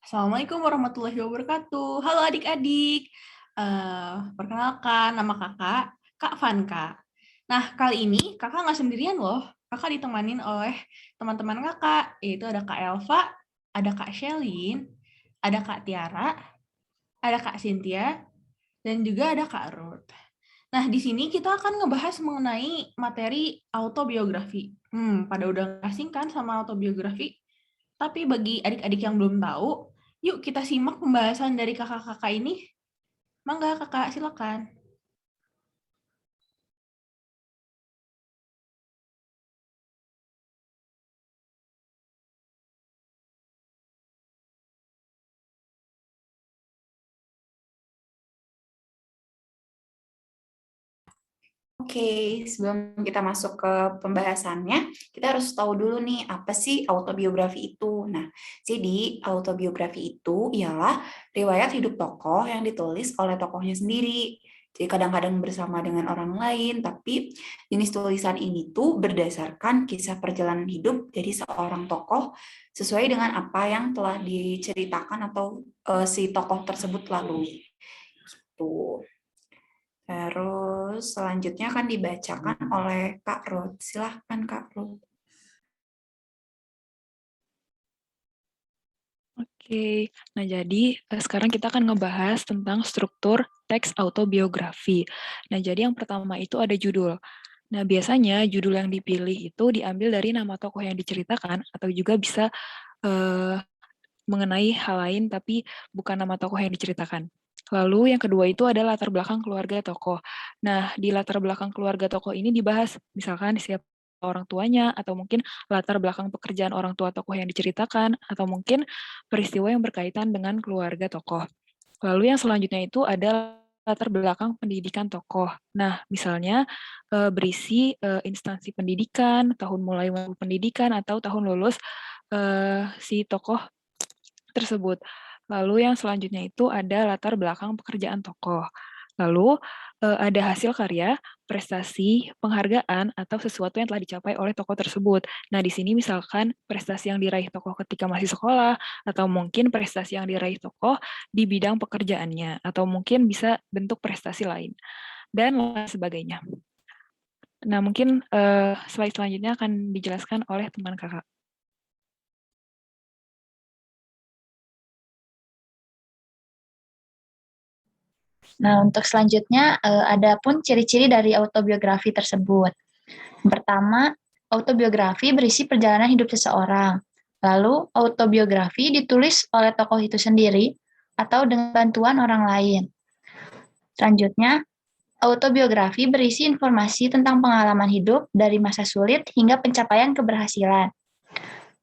Assalamualaikum warahmatullahi wabarakatuh. Halo adik-adik. Perkenalkan, nama kakak, Kak Vanka. Nah, kali ini kakak nggak sendirian loh. Kakak ditemanin oleh teman-teman kakak, yaitu ada Kak Elva, ada Kak Shelin, ada Kak Tiara, ada Kak Cynthia, dan juga ada Kak Ruth. Nah, di sini kita akan ngebahas mengenai materi autobiografi. Pada udah asing kan sama autobiografi? Tapi bagi adik-adik yang belum tahu, yuk kita simak pembahasan dari kakak-kakak ini. Mangga kakak, silakan. Oke, sebelum kita masuk ke pembahasannya, kita harus tahu dulu nih apa sih autobiografi itu. Nah, jadi autobiografi itu ialah riwayat hidup tokoh yang ditulis oleh tokohnya sendiri. Jadi kadang-kadang bersama dengan orang lain, tapi jenis tulisan ini tuh berdasarkan kisah perjalanan hidup dari seorang tokoh sesuai dengan apa yang telah diceritakan atau si tokoh tersebut lalui. Tuh. Terus selanjutnya akan dibacakan oleh Kak Ruth. Silahkan Kak Ruth. Oke, nah jadi sekarang kita akan ngebahas tentang struktur teks autobiografi. Nah jadi yang pertama itu ada judul. Nah biasanya judul yang dipilih itu diambil dari nama tokoh yang diceritakan atau juga bisa eh, mengenai hal lain tapi bukan nama tokoh yang diceritakan. Lalu yang kedua itu ada latar belakang keluarga tokoh. Nah, di latar belakang keluarga tokoh ini dibahas, misalkan siapa orang tuanya, atau mungkin latar belakang pekerjaan orang tua tokoh yang diceritakan, atau mungkin peristiwa yang berkaitan dengan keluarga tokoh. Lalu yang selanjutnya itu ada latar belakang pendidikan tokoh. Nah, misalnya berisi instansi pendidikan, tahun mulai pendidikan, atau tahun lulus si tokoh tersebut. Lalu yang selanjutnya itu ada latar belakang pekerjaan tokoh. Lalu ada hasil karya, prestasi, penghargaan, atau sesuatu yang telah dicapai oleh tokoh tersebut. Nah, di sini misalkan prestasi yang diraih tokoh ketika masih sekolah, atau mungkin prestasi yang diraih tokoh di bidang pekerjaannya, atau mungkin bisa bentuk prestasi lain, dan lain sebagainya. Nah, mungkin slide selanjutnya akan dijelaskan oleh teman kakak. Nah, untuk selanjutnya ada pun ciri-ciri dari autobiografi tersebut. Yang pertama, autobiografi berisi perjalanan hidup seseorang. Lalu, autobiografi ditulis oleh tokoh itu sendiri atau dengan bantuan orang lain. Selanjutnya, autobiografi berisi informasi tentang pengalaman hidup dari masa sulit hingga pencapaian keberhasilan.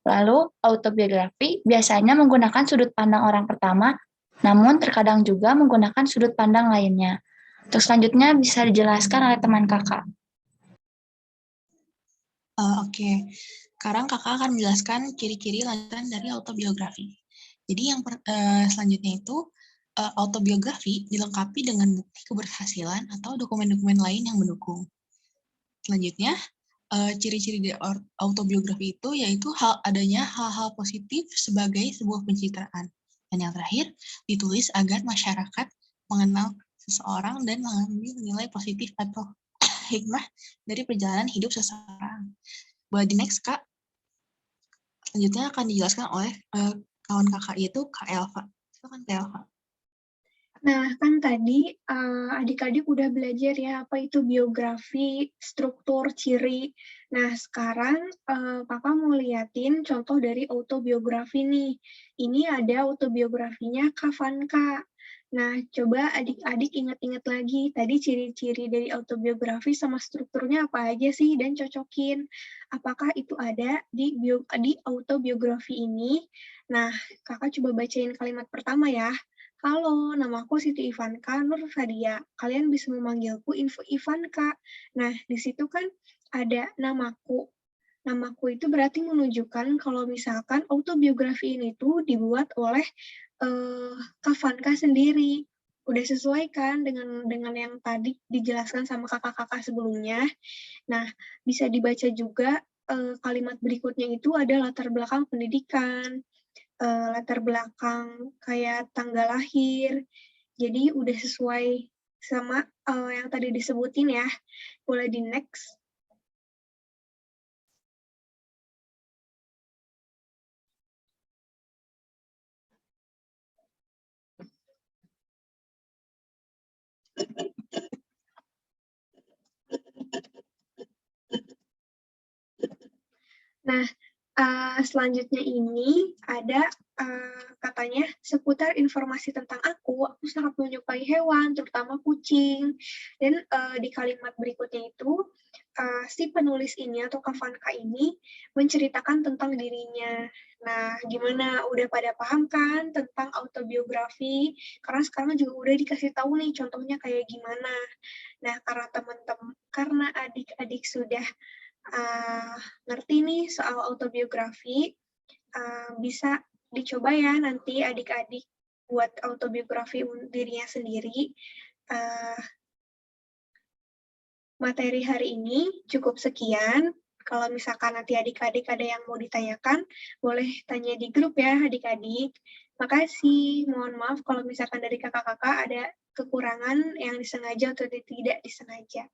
Lalu, autobiografi biasanya menggunakan sudut pandang orang pertama, namun terkadang juga menggunakan sudut pandang lainnya. Untuk selanjutnya bisa dijelaskan oleh teman kakak. Oke, sekarang kakak akan menjelaskan ciri-ciri lanjutan dari autobiografi. Jadi yang selanjutnya itu autobiografi dilengkapi dengan bukti keberhasilan atau dokumen-dokumen lain yang mendukung. Selanjutnya, ciri-ciri dari autobiografi itu yaitu adanya hal-hal positif sebagai sebuah pencitraan. Dan yang terakhir, ditulis agar masyarakat mengenal seseorang dan mengambil nilai positif atau hikmah dari perjalanan hidup seseorang. Boleh di next, Kak. Selanjutnya akan dijelaskan oleh kawan kakak yaitu Kak Elva. Silakan Kak Elva. Nah, kan tadi adik-adik udah belajar ya apa itu biografi, struktur, ciri. Nah, sekarang kakak mau liatin contoh dari autobiografi nih. Ini ada autobiografinya Kak Vanka. Nah, coba adik-adik ingat-ingat lagi tadi ciri-ciri dari autobiografi sama strukturnya apa aja sih dan cocokin. Apakah itu ada di autobiografi ini? Nah, kakak coba bacain kalimat pertama ya. Halo, namaku Siti Ivanka Nur Fadia. Kalian bisa memanggilku Ivanka. Nah, di situ kan ada namaku. Namaku itu berarti menunjukkan kalau misalkan autobiografi ini tuh dibuat oleh Kak Vanka sendiri. Udah sesuai kan dengan yang tadi dijelaskan sama kakak-kakak sebelumnya. Nah, bisa dibaca juga kalimat berikutnya itu ada latar belakang pendidikan. latar belakang kayak tanggal lahir. Jadi udah sesuai sama yang tadi disebutin ya. Boleh di next. Nah, selanjutnya ini ada katanya seputar informasi tentang aku sangat menyukai hewan, terutama kucing. Dan di kalimat berikutnya itu, si penulis ini atau Kavanka ini menceritakan tentang dirinya. Nah, gimana? Udah pada paham kan tentang autobiografi? Karena sekarang juga udah dikasih tahu nih contohnya kayak gimana. Nah, karena teman-teman, karena adik-adik sudah ngerti nih soal autobiografi, bisa dicoba ya nanti adik-adik buat autobiografi dirinya sendiri. Materi hari ini cukup sekian. Kalau misalkan nanti adik-adik ada yang mau ditanyakan, boleh tanya di grup ya adik-adik. Makasih, mohon maaf kalau misalkan dari kakak-kakak ada kekurangan yang disengaja atau tidak disengaja.